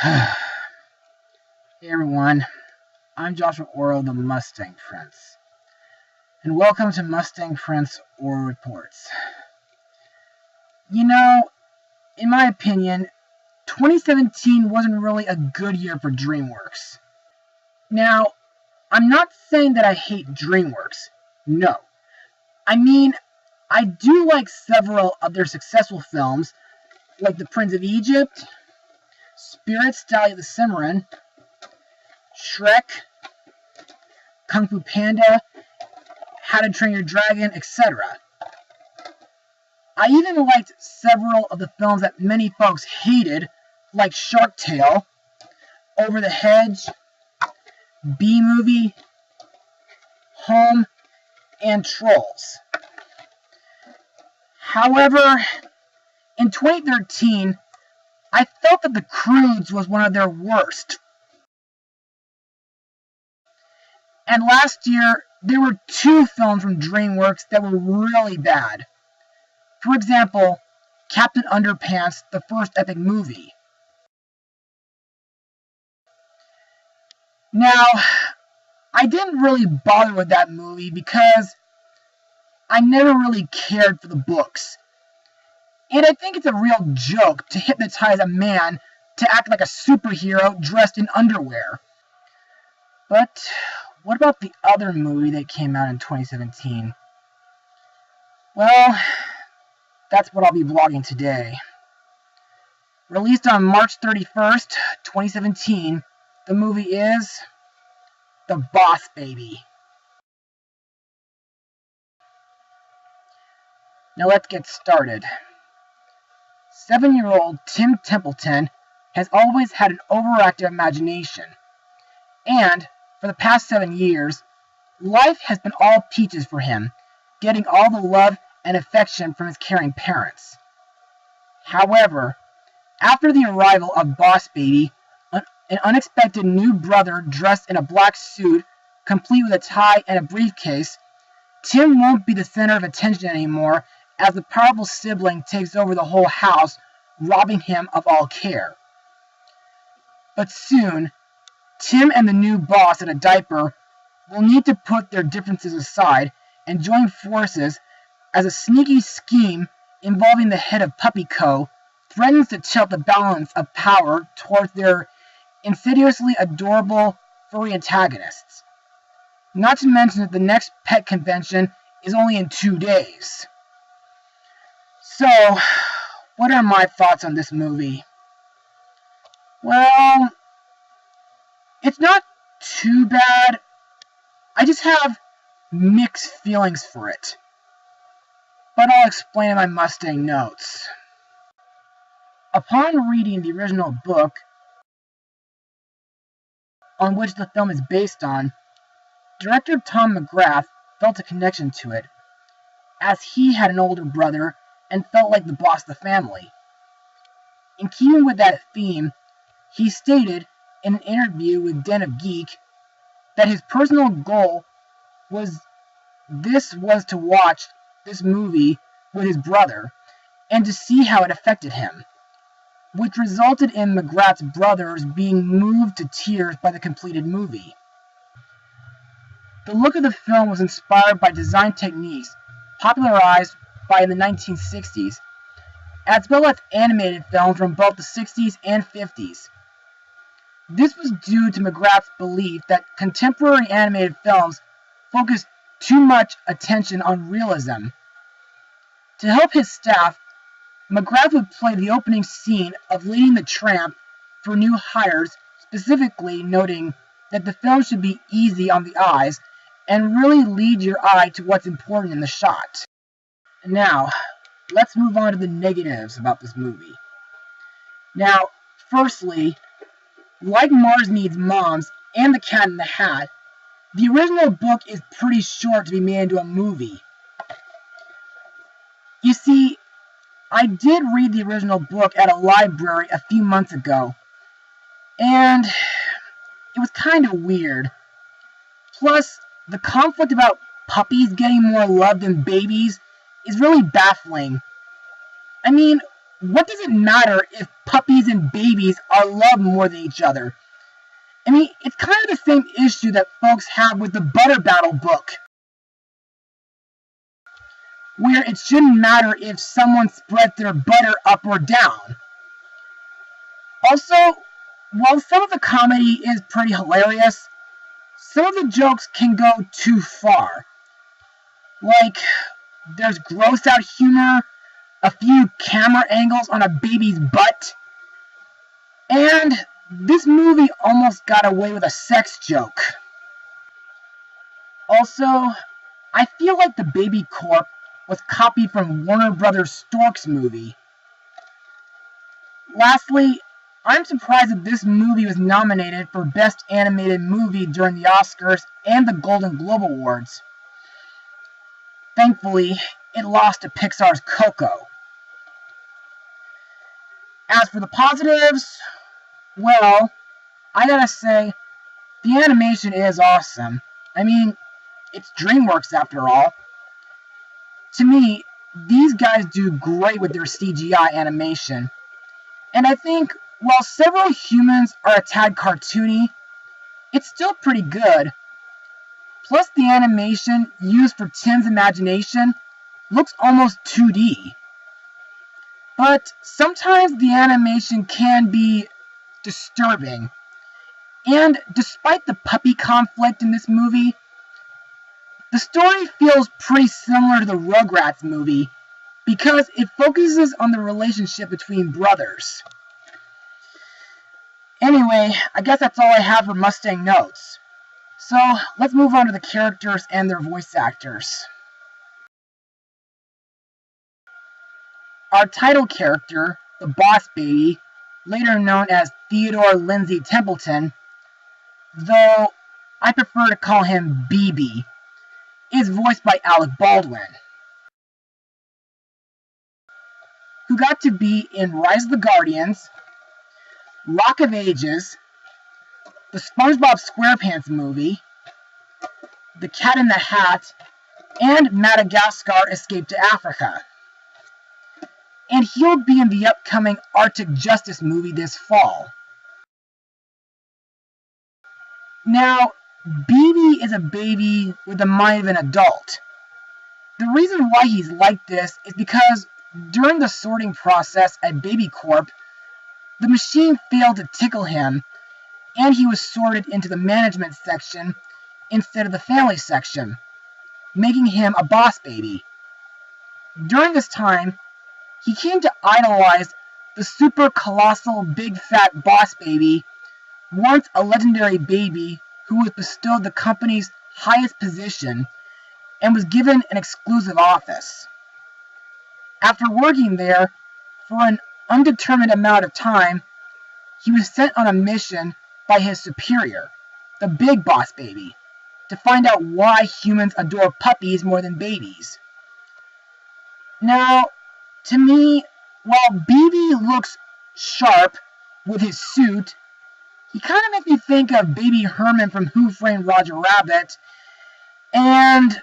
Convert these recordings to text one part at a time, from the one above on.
Hey everyone, I'm Joshua Orro, the Mustang Prince, and welcome to Mustang Prince Orro Reports. You know, in my opinion, 2017 wasn't really a good year for Dreamworks. Now, I'm not saying that I hate Dreamworks. No. I mean, I do like several of their successful films, like The Prince of Egypt, Spirit, Stallion the Cimarron, Shrek, Kung Fu Panda, How to Train Your Dragon, etc. I even liked several of the films that many folks hated, like Shark Tale, Over the Hedge, B-Movie, Home, and Trolls. However, in 2013, I felt that The Croods was one of their worst. And last year, there were two films from DreamWorks that were really bad. For example, Captain Underpants, the first epic movie. Now, I didn't really bother with that movie because I never really cared for the books. And I think it's a real joke to hypnotize a man to act like a superhero dressed in underwear. But what about the other movie that came out in 2017? Well, that's what I'll be vlogging today. Released on March 31st, 2017, the movie is The Boss Baby. Now let's get started. 7-year-old Tim Templeton has always had an overactive imagination, and for the past 7 years, life has been all peaches for him, getting all the love and affection from his caring parents. However, after the arrival of Boss Baby, an unexpected new brother dressed in a black suit, complete with a tie and a briefcase, Tim won't be the center of attention anymore as the powerful sibling takes over the whole house, robbing him of all care. But soon, Tim and the new boss in a diaper will need to put their differences aside and join forces as a sneaky scheme involving the head of Puppy Co. threatens to tilt the balance of power towards their insidiously adorable furry antagonists. Not to mention that the next pet convention is only in 2 days. So, what are my thoughts on this movie? Well, it's not too bad. I just have mixed feelings for it. But I'll explain in my Mustang notes. Upon reading the original book, on which the film is based on, director Tom McGrath felt a connection to it, as he had an older brother and felt like the boss of the family. In keeping with that theme, he stated in an interview with Den of Geek that his personal goal was to watch this movie with his brother and to see how it affected him, which resulted in McGrath's brothers being moved to tears by the completed movie. The look of the film was inspired by design techniques popularized by the 1960s, as well as animated films from both the 60s and 50s. This was due to McGrath's belief that contemporary animated films focus too much attention on realism. To help his staff, McGrath would play the opening scene of Leading the Tramp for new hires, specifically noting that the film should be easy on the eyes and really lead your eye to what's important in the shot. Now, let's move on to the negatives about this movie. Now, firstly, like Mars Needs Moms and The Cat in the Hat, the original book is pretty short to be made into a movie. You see, I did read the original book at a library a few months ago, and it was kind of weird. Plus, the conflict about puppies getting more love than babies is really baffling. I mean, what does it matter if puppies and babies are loved more than each other? I mean, it's kind of the same issue that folks have with the Butter Battle book, where it shouldn't matter if someone spreads their butter up or down. Also, while some of the comedy is pretty hilarious, some of the jokes can go too far. Like, there's gross out humor, a few camera angles on a baby's butt, and this movie almost got away with a sex joke. Also, I feel like the baby corp was copied from Warner Brothers' Storks movie. Lastly, I'm surprised that this movie was nominated for Best Animated Movie during the Oscars and the Golden Globe Awards. Thankfully, it lost to Pixar's Coco. As for the positives, well, I gotta say, the animation is awesome. I mean, it's Dreamworks after all. To me, these guys do great with their CGI animation. And I think, while several humans are a tad cartoony, it's still pretty good. Plus, the animation used for Tim's imagination looks almost 2D. But sometimes the animation can be disturbing. And despite the puppy conflict in this movie, the story feels pretty similar to the Rugrats movie because it focuses on the relationship between brothers. Anyway, I guess that's all I have for Mustang Notes. So, let's move on to the characters and their voice actors. Our title character, the Boss Baby, later known as Theodore Lindsay Templeton, though I prefer to call him BB, is voiced by Alec Baldwin, who got to be in Rise of the Guardians, Rock of Ages, the SpongeBob SquarePants movie, The Cat in the Hat, and Madagascar Escape to Africa. And he'll be in the upcoming Arctic Justice movie this fall. Now, BB is a baby with the mind of an adult. The reason why he's like this is because during the sorting process at Baby Corp, the machine failed to tickle him, and he was sorted into the management section instead of the family section, making him a boss baby. During this time, he came to idolize the super colossal big fat boss baby, once a legendary baby who was bestowed the company's highest position and was given an exclusive office. After working there for an undetermined amount of time, he was sent on a mission by his superior, the big boss baby, to find out why humans adore puppies more than babies. Now, to me, while BB looks sharp with his suit, he kind of makes me think of Baby Herman from Who Framed Roger Rabbit, and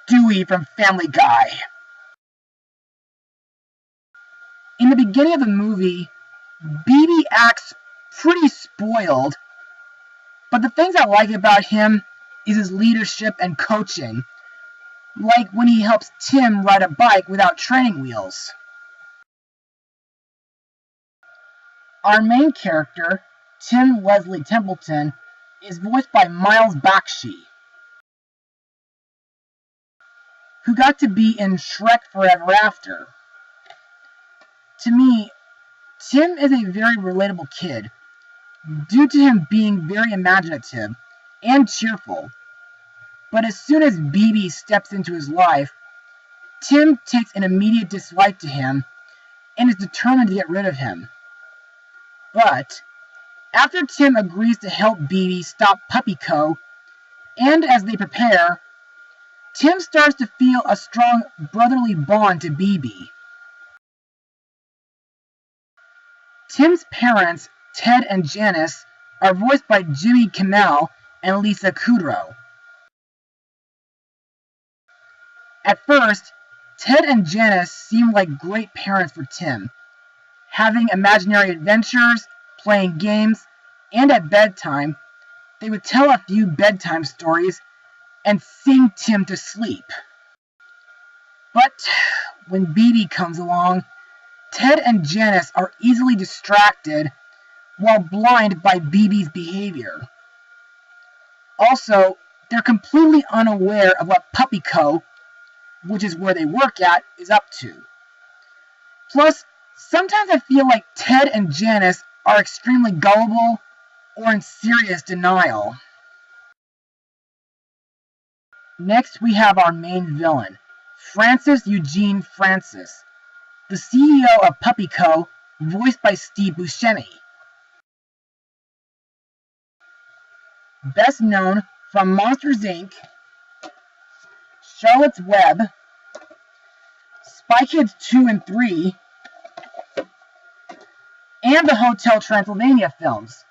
Stewie from Family Guy. In the beginning of the movie, BB acts pretty spoiled, but the things I like about him is his leadership and coaching, like when he helps Tim ride a bike without training wheels. Our main character, Tim Leslie Templeton, is voiced by Miles Bakshi, who got to be in Shrek Forever After. To me, Tim is a very relatable kid, due to him being very imaginative and cheerful. But as soon as BB steps into his life, Tim takes an immediate dislike to him and is determined to get rid of him. But after Tim agrees to help BB stop Puppy Co., and as they prepare, Tim starts to feel a strong brotherly bond to BB. Tim's parents, Ted and Janice, are voiced by Jimmy Kimmel and Lisa Kudrow. At first, Ted and Janice seemed like great parents for Tim, having imaginary adventures, playing games, and at bedtime, they would tell a few bedtime stories and sing Tim to sleep. But when BB comes along, Ted and Janice are easily distracted while blind by BB's behavior. Also, they're completely unaware of what Puppy Co., which is where they work at, is up to. Plus, sometimes I feel like Ted and Janice are extremely gullible or in serious denial. Next, we have our main villain, Francis Eugene Francis, the CEO of Puppy Co., voiced by Steve Buscemi. Best known from Monsters, Inc., Charlotte's Web, Spy Kids 2 and 3, and the Hotel Transylvania films,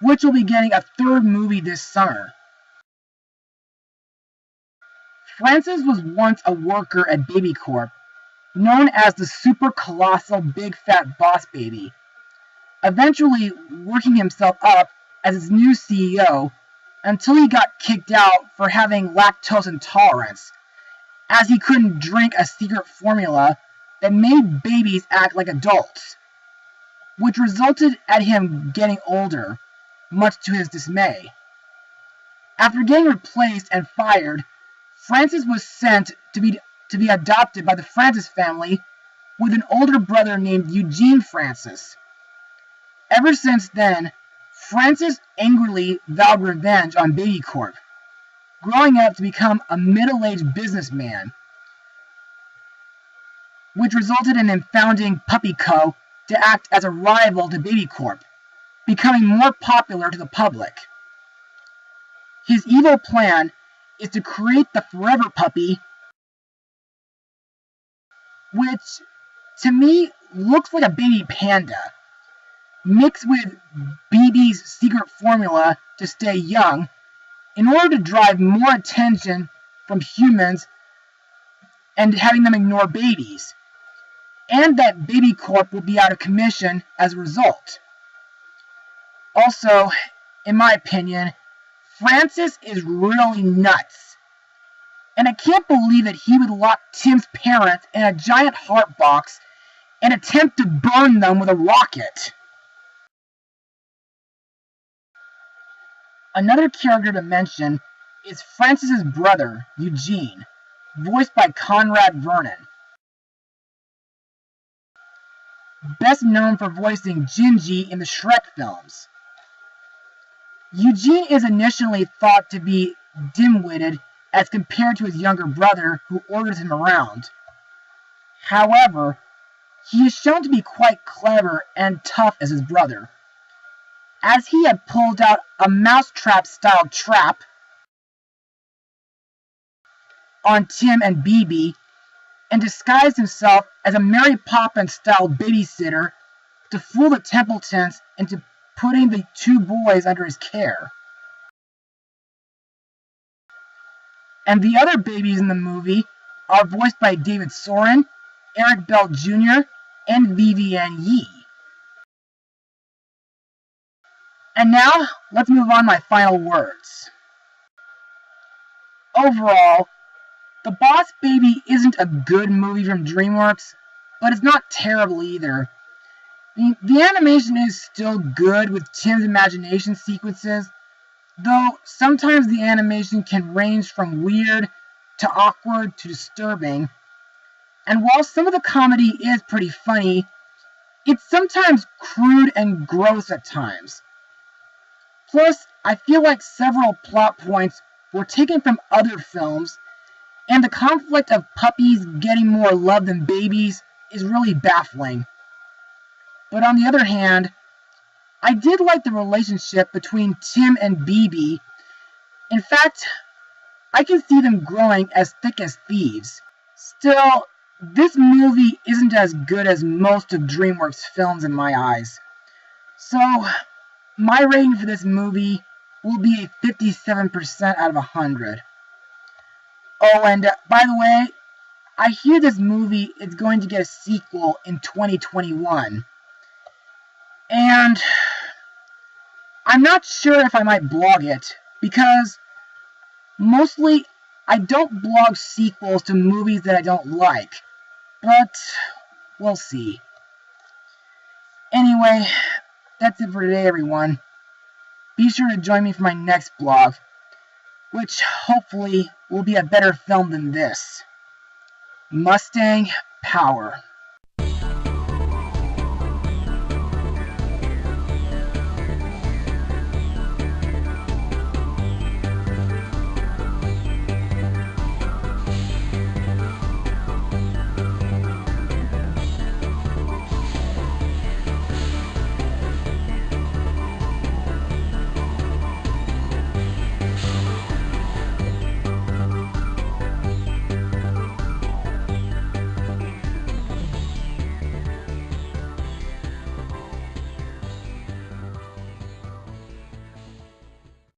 which will be getting a third movie this summer. Francis was once a worker at Baby Corp, known as the Super Colossal Big Fat Boss Baby, eventually working himself up as its new CEO until he got kicked out for having lactose intolerance, as he couldn't drink a secret formula that made babies act like adults, which resulted at him getting older, much to his dismay. After getting replaced and fired, Francis was sent to be adopted by the Francis family with an older brother named Eugene Francis. Ever since then, Francis angrily vowed revenge on Baby Corp, growing up to become a middle-aged businessman, which resulted in him founding Puppy Co. to act as a rival to Baby Corp, becoming more popular to the public. His evil plan is to create the Forever Puppy, which, to me, looks like a baby panda, mixed with BB's secret formula to stay young, in order to drive more attention from humans and having them ignore babies, and that Baby Corp will be out of commission as a result. Also, in my opinion, Francis is really nuts, and I can't believe that he would lock Tim's parents in a giant heart box and attempt to burn them with a rocket. Another character to mention is Francis's brother, Eugene, voiced by Conrad Vernon. Best known for voicing Gingy in the Shrek films. Eugene is initially thought to be dim-witted as compared to his younger brother, who orders him around. However, he is shown to be quite clever and tough as his brother, as he had pulled out a mousetrap-style trap on Tim and BB and disguised himself as a Mary Poppins-style babysitter to fool the Templetons into putting the two boys under his care. And the other babies in the movie are voiced by David Soren, Eric Bell Jr., and Vivienne Yee. And now, let's move on to my final words. Overall, The Boss Baby isn't a good movie from Dreamworks, but it's not terrible either. The animation is still good with Tim's imagination sequences, though sometimes the animation can range from weird to awkward to disturbing. And while some of the comedy is pretty funny, it's sometimes crude and gross at times. Plus, I feel like several plot points were taken from other films, and the conflict of puppies getting more love than babies is really baffling. But on the other hand, I did like the relationship between Tim and BB. In fact, I can see them growing as thick as thieves. Still, this movie isn't as good as most of DreamWorks' films in my eyes. So, my rating for this movie will be a 57% out of 100. Oh, and by the way, I hear this movie is going to get a sequel in 2021. And I'm not sure if I might blog it, because mostly I don't blog sequels to movies that I don't like. But we'll see. Anyway, that's it for today, everyone. Be sure to join me for my next blog, which hopefully will be a better film than this. Mustang Power.